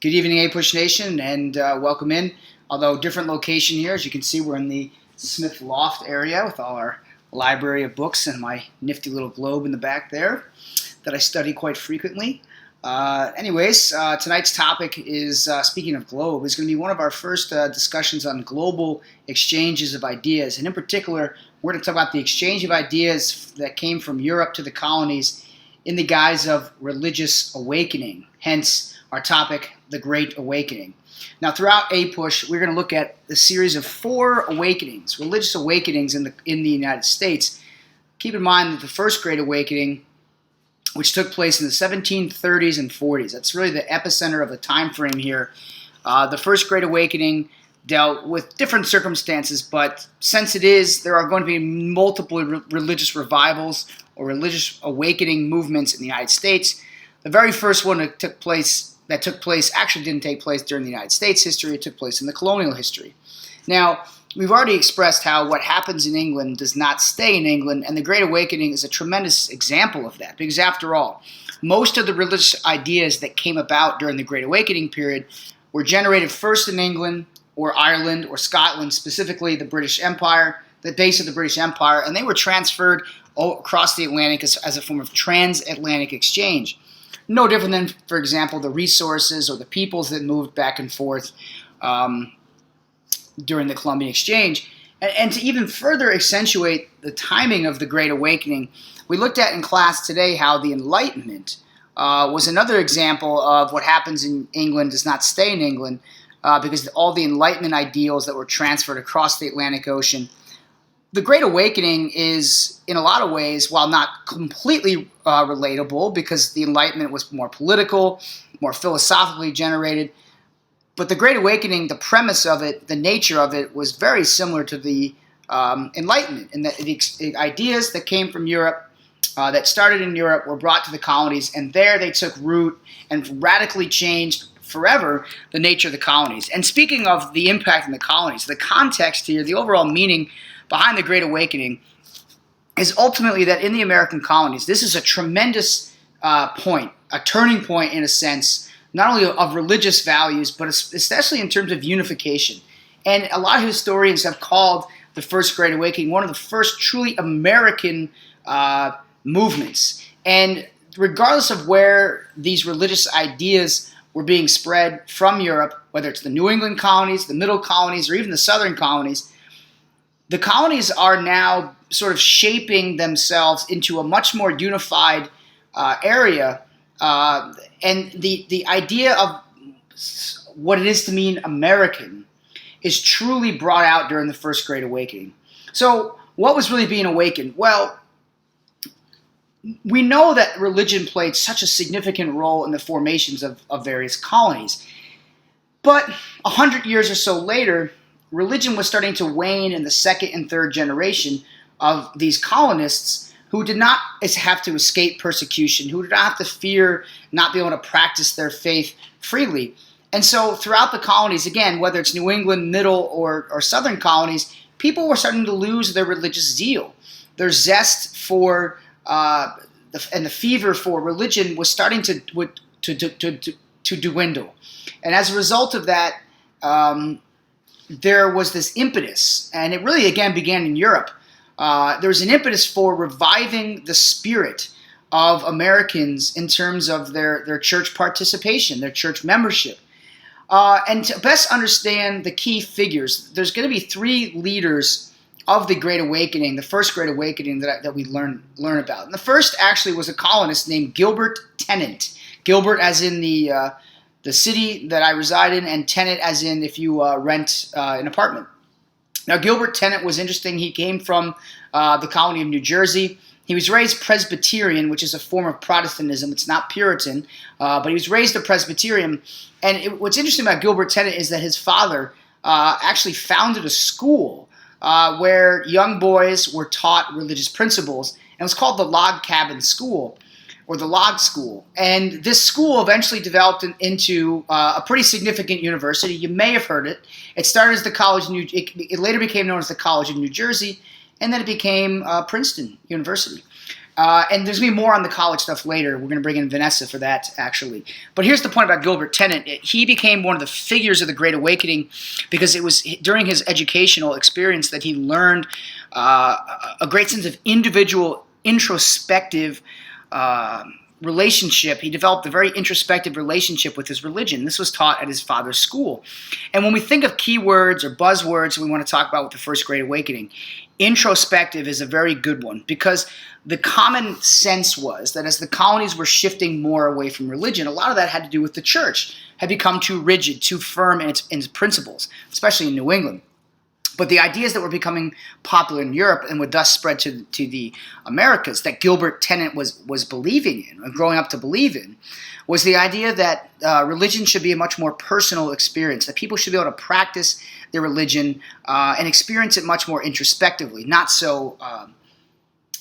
Good evening, APUSH Nation, and welcome in. Although different location here, as you can see, we're in the Smith Loft area with all our library of books and my nifty little globe in the back there that I study quite frequently. Tonight's topic is, speaking of globe, is going to be one of our first discussions on global exchanges of ideas. And in particular, we're going to talk about the exchange of ideas that came from Europe to the colonies in the guise of religious awakening, hence our topic, the Great Awakening. Now, throughout APUSH, we're going to look at a series of 4 awakenings, religious awakenings in the United States. Keep in mind that the first Great Awakening, which took place in the 1730s and 40s, that's really the epicenter of the time frame here. The first Great Awakening dealt with different circumstances, but since there are going to be multiple religious revivals or religious awakening movements in the United States. The very first one that took place actually didn't take place during the United States history. It took place in the colonial history. Now, we've already expressed how what happens in England does not stay in England, and the Great Awakening is a tremendous example of that, because after all, most of the religious ideas that came about during the Great Awakening period were generated first in England or Ireland or Scotland, specifically the British Empire, the base of the British Empire, and they were transferred across the Atlantic as a form of transatlantic exchange. No different than, for example, the resources or the peoples that moved back and forth during the Columbian Exchange. And to even further accentuate the timing of the Great Awakening, we looked at in class today how the Enlightenment was another example of what happens in England does not stay in England, because all the Enlightenment ideals that were transferred across the Atlantic Ocean. The Great Awakening is, in a lot of ways, while not completely relatable, because the Enlightenment was more political, more philosophically generated, but the Great Awakening, the premise of it, the nature of it, was very similar to the Enlightenment, in that the ideas that came from Europe, that started in Europe, were brought to the colonies, and there they took root and radically changed forever the nature of the colonies. And speaking of the impact in the colonies, the context here, the overall meaning behind the Great Awakening is ultimately that in the American colonies, this is a tremendous point, a turning point in a sense, not only of religious values, but especially in terms of unification. And a lot of historians have called the first Great Awakening one of the first truly American movements. And regardless of where these religious ideas were being spread from Europe, whether it's the New England colonies, the Middle colonies, or even the Southern colonies, the colonies are now sort of shaping themselves into a much more unified area, and the idea of what it is to mean American is truly brought out during the first Great Awakening. So what was really being awakened? Well, we know that religion played such a significant role in the formations of various colonies, but 100 years or so later, religion was starting to wane in the second and third generation of these colonists who did not have to escape persecution, who did not have to fear not being able to practice their faith freely. And so throughout the colonies, again, whether it's New England, Middle, or Southern colonies, people were starting to lose their religious zeal. Their zest for and the fever for religion was starting to dwindle. And as a result of that, there was this impetus, and it really, again, began in Europe. There was an impetus for reviving the spirit of Americans in terms of their church participation, their church membership. And to best understand the key figures, there's going to be 3 leaders of the Great Awakening, the first Great Awakening that we learn about. And the first actually was a colonist named Gilbert Tennent. Gilbert as in the city that I reside in, and tenant as in if you rent an apartment. Now, Gilbert Tennent was interesting. He came from the colony of New Jersey. He was raised Presbyterian, which is a form of Protestantism. It's not Puritan, but he was raised a Presbyterian. And what's interesting about Gilbert Tennent is that his father actually founded a school where young boys were taught religious principles, and it was called the Log Cabin School, or the Log School. And this school eventually developed into a pretty significant university. You may have heard it. It started as the College of it later became known as the College of New Jersey, and then it became Princeton University. And there's going to be more on the college stuff later. We're going to bring in Vanessa for that, actually. But here's the point about Gilbert Tennant. He became one of the figures of the Great Awakening because it was during his educational experience that he learned a great sense of individual, introspective relationship. He developed a very introspective relationship with his religion. This was taught at his father's school. And when we think of keywords or buzzwords we want to talk about with the First Great Awakening, introspective is a very good one, because the common sense was that as the colonies were shifting more away from religion, a lot of that had to do with the church had become too rigid, too firm in its principles, especially in New England. But the ideas that were becoming popular in Europe and would thus spread to the Americas that Gilbert Tennant was believing in, or growing up to believe in, was the idea that religion should be a much more personal experience, that people should be able to practice their religion and experience it much more introspectively, not so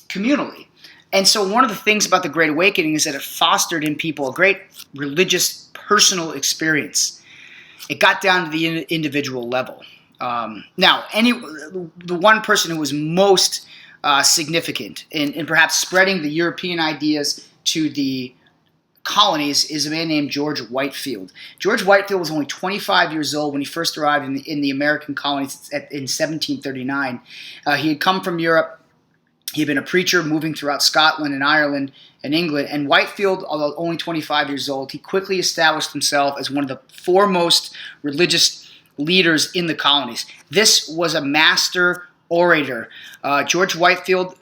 communally. And so one of the things about the Great Awakening is that it fostered in people a great religious personal experience. It got down to the individual level. Now, the one person who was most significant in perhaps spreading the European ideas to the colonies is a man named George Whitefield. George Whitefield was only 25 years old when he first arrived in the American colonies in 1739. He had come from Europe. He had been a preacher moving throughout Scotland and Ireland and England. And Whitefield, although only 25 years old, he quickly established himself as one of the foremost religious leaders in the colonies. This was a master orator. George Whitefield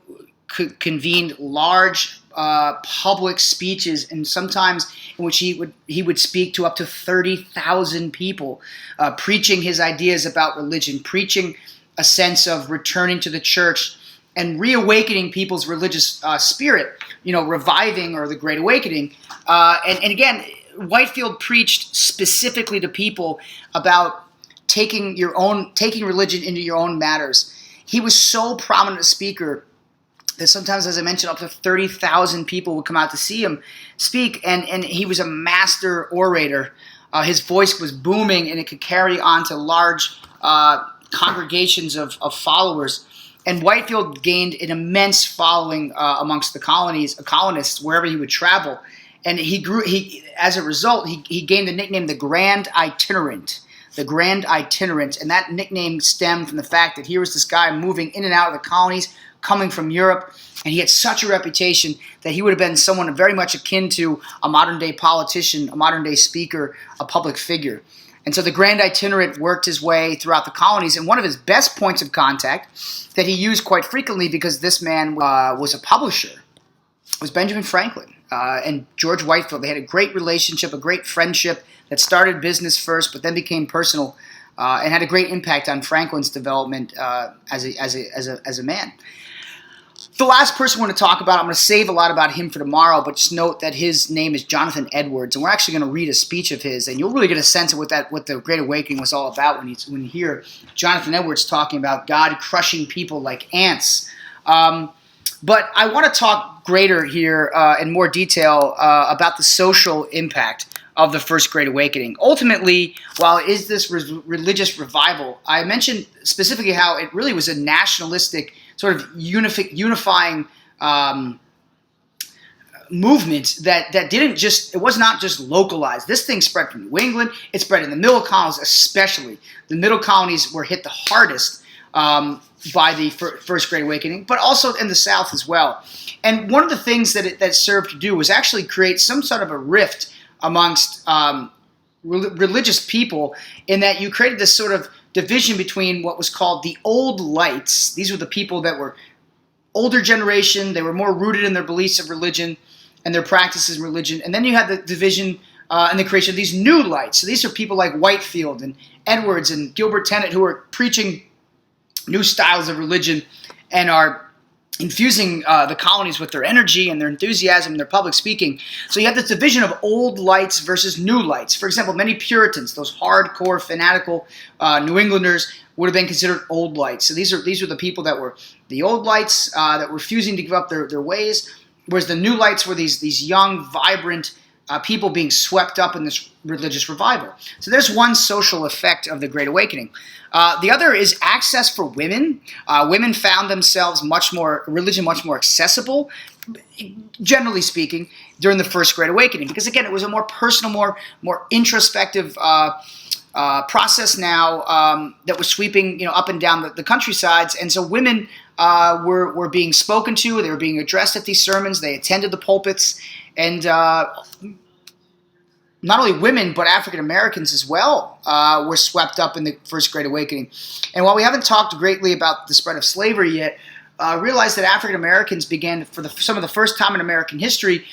convened large public speeches, and sometimes in which he would speak to up to 30,000 people, preaching his ideas about religion, preaching a sense of returning to the church and reawakening people's religious spirit, reviving, or the Great Awakening. And again, Whitefield preached specifically to people about taking religion into your own matters. He was so prominent a speaker that sometimes, as I mentioned, up to 30,000 people would come out to see him speak, and he was a master orator. His voice was booming, and it could carry on to large congregations of followers. And Whitefield gained an immense following amongst the colonists wherever he would travel. And as a result, he gained the nickname the Grand Itinerant. The Grand Itinerant. And that nickname stemmed from the fact that here was this guy moving in and out of the colonies, coming from Europe, and he had such a reputation that he would have been someone very much akin to a modern-day politician, a modern-day speaker, a public figure. And so the Grand Itinerant worked his way throughout the colonies, and one of his best points of contact that he used quite frequently, because this man was a publisher, was Benjamin Franklin and George Whitefield. They had a great relationship, a great friendship that started business first, but then became personal, and had a great impact on Franklin's development as a man. The last person I want to talk about, I'm going to save a lot about him for tomorrow, but just note that his name is Jonathan Edwards, and we're actually going to read a speech of his, and you'll really get a sense of what the Great Awakening was all about when you hear Jonathan Edwards talking about God crushing people like ants. But I want to talk greater here in more detail about the social impact of the First Great Awakening. Ultimately, while it is this religious revival, I mentioned specifically how it really was a nationalistic sort of unifying movement that didn't just, it was not just localized. This thing spread from New England, it spread in the middle colonies especially. The middle colonies were hit the hardest by the First Great Awakening, but also in the South as well. And one of the things that it served to do was actually create some sort of a rift amongst religious people, in that you created this sort of division between what was called the Old Lights. These were the people that were older generation. They were more rooted in their beliefs of religion and their practices in religion. And then you had the division and the creation of these New Lights. So these are people like Whitefield and Edwards and Gilbert Tennant, who are preaching new styles of religion and are infusing the colonies with their energy and their enthusiasm and their public speaking. So you have this division of old lights versus new lights. For example, many Puritans, those hardcore, fanatical New Englanders, would have been considered old lights. So these are the people that were the old lights that were refusing to give up their ways, whereas the new lights were these young, vibrant people being swept up in this religious revival. So there's one social effect of the Great Awakening. The other is access for women. Women found themselves religion much more accessible. generally speaking, during the First Great Awakening, because again, it was a more personal, more introspective process now that was sweeping up and down the countrysides, and so women were being spoken to, they were being addressed at these sermons, they attended the pulpits, and not only women, but African Americans as well were swept up in the First Great Awakening. And while we haven't talked greatly about the spread of slavery yet, realize that African Americans began, for some of the first time in American history,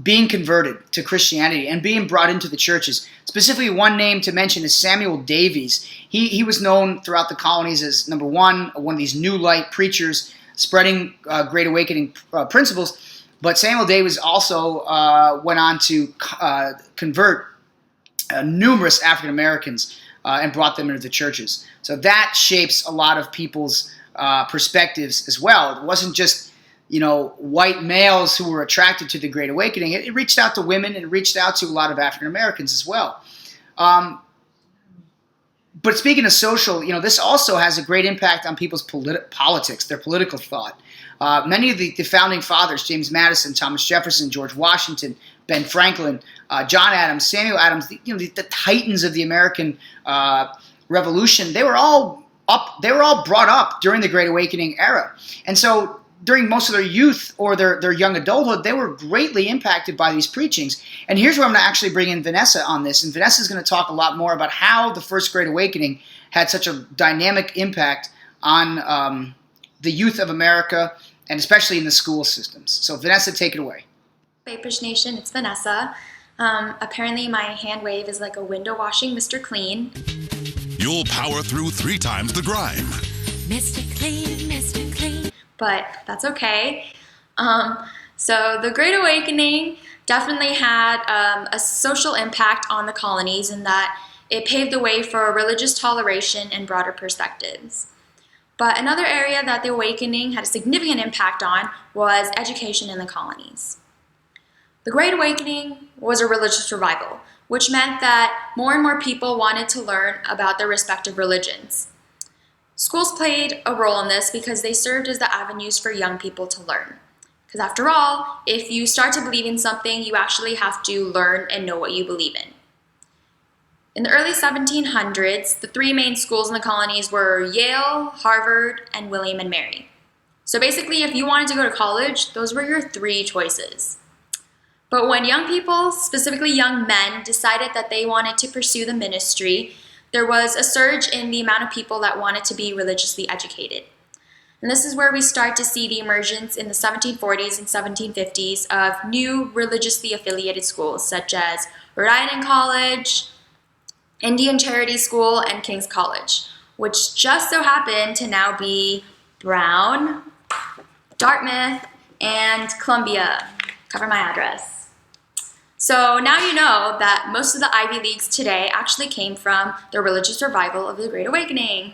being converted to Christianity and being brought into the churches. Specifically, one name to mention is Samuel Davies. He was known throughout the colonies as, number one of these new light preachers spreading Great Awakening principles. But Samuel Davies also went on to convert numerous African Americans and brought them into the churches. So that shapes a lot of people's perspectives as well. It wasn't just white males who were attracted to the Great Awakening. It reached out to women, and it reached out to a lot of African Americans as well. But speaking of social, this also has a great impact on people's politics, their political thought. Many of the founding fathers, James Madison, Thomas Jefferson, George Washington, Ben Franklin, John Adams, Samuel Adams, the titans of the American Revolution, they were all brought up during the Great Awakening era. And so during most of their youth or their young adulthood, they were greatly impacted by these preachings. And here's where I'm going to actually bring in Vanessa on this. And Vanessa is going to talk a lot more about how the First Great Awakening had such a dynamic impact on the youth of America, and especially in the school systems. So Vanessa, take it away. APUSH Nation, it's Vanessa. Apparently my hand wave is like a window washing Mr. Clean. You'll power through 3 times the grime. Mr. Clean, Mr. Clean. But that's okay. So the Great Awakening definitely had a social impact on the colonies in that it paved the way for religious toleration and broader perspectives. But another area that the Awakening had a significant impact on was education in the colonies. The Great Awakening was a religious revival, which meant that more and more people wanted to learn about their respective religions. Schools played a role in this because they served as the avenues for young people to learn. Because after all, if you start to believe in something, you actually have to learn and know what you believe in. In the early 1700s, the 3 main schools in the colonies were Yale, Harvard, and William and Mary. So basically, if you wanted to go to college, those were your 3 choices. But when young people, specifically young men, decided that they wanted to pursue the ministry, there was a surge in the amount of people that wanted to be religiously educated. And this is where we start to see the emergence in the 1740s and 1750s of new religiously affiliated schools, such as Rhode Island College, Indian Charity School, and King's College, which just so happened to now be Brown, Dartmouth, and Columbia. Cover my address. So now you know that most of the Ivy Leagues today actually came from the religious revival of the Great Awakening.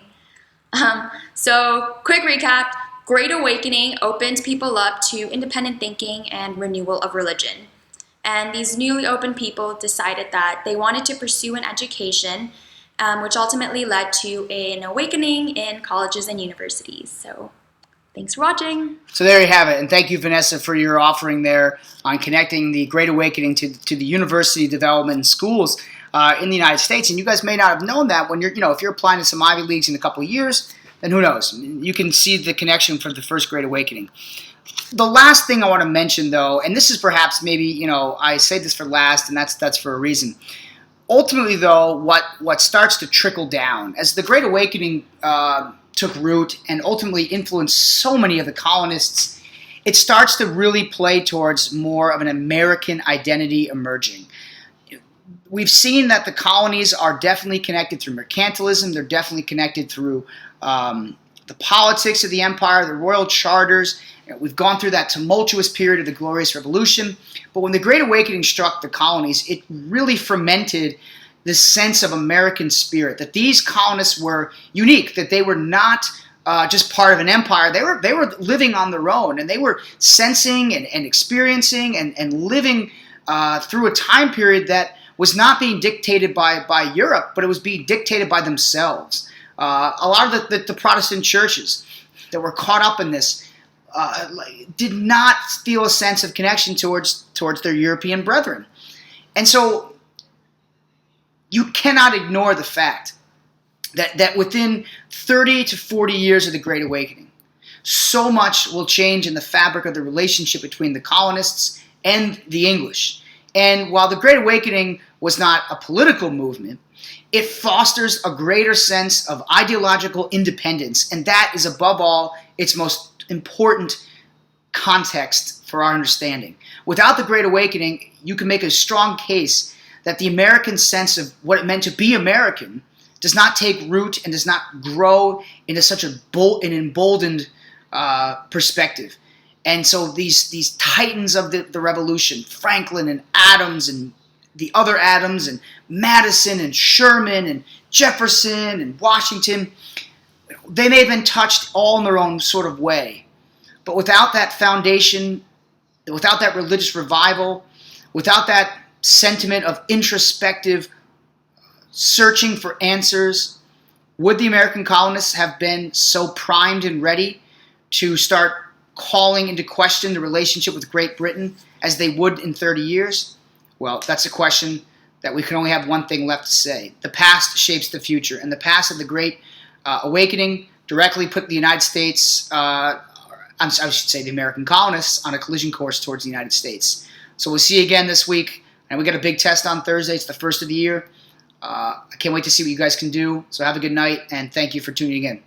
So quick recap, Great Awakening opened people up to independent thinking and renewal of religion. And these newly opened people decided that they wanted to pursue an education, which ultimately led to an awakening in colleges and universities. So thanks for watching. So there you have it. And thank you, Vanessa, for your offering there on connecting the Great Awakening to the university development in schools in the United States. And you guys may not have known that when you're, if you're applying to some Ivy Leagues in a couple of years, then who knows? You can see the connection for the First Great Awakening. The last thing I want to mention, though, and this is perhaps maybe, I say this for last, and that's for a reason. Ultimately, though, what starts to trickle down as the Great Awakening took root and ultimately influenced so many of the colonists, it starts to really play towards more of an American identity emerging. We've seen that the colonies are definitely connected through mercantilism. They're definitely connected through the politics of the empire, the royal charters. We've gone through that tumultuous period of the Glorious Revolution. But when the Great Awakening struck the colonies, it really fermented this sense of American spirit, that these colonists were unique, that they were not just part of an empire. They were living on their own, and they were sensing and experiencing and living through a time period that was not being dictated by Europe, but it was being dictated by themselves. A lot of the Protestant churches that were caught up in this did not feel a sense of connection towards their European brethren. And so you cannot ignore the fact that within 30 to 40 years of the Great Awakening, so much will change in the fabric of the relationship between the colonists and the English. And while the Great Awakening was not a political movement, it fosters a greater sense of ideological independence, and that is above all its most important context for our understanding. Without the Great Awakening, you can make a strong case that the American sense of what it meant to be American does not take root and does not grow into such an emboldened perspective. And so these titans of the revolution, Franklin and Adams and the other Adams and Madison and Sherman and Jefferson and Washington, they may have been touched all in their own sort of way. But without that foundation, without that religious revival, without that sentiment of introspective searching for answers, would the American colonists have been so primed and ready to start calling into question the relationship with Great Britain as they would in 30 years? Well, that's a question that we can only have one thing left to say. The past shapes the future, and the past of the Great Awakening directly put the United States, I should say the American colonists, on a collision course towards the United States. So we'll see you again this week, and we got a big test on Thursday. It's the first of the year. I can't wait to see what you guys can do. So have a good night, and thank you for tuning in.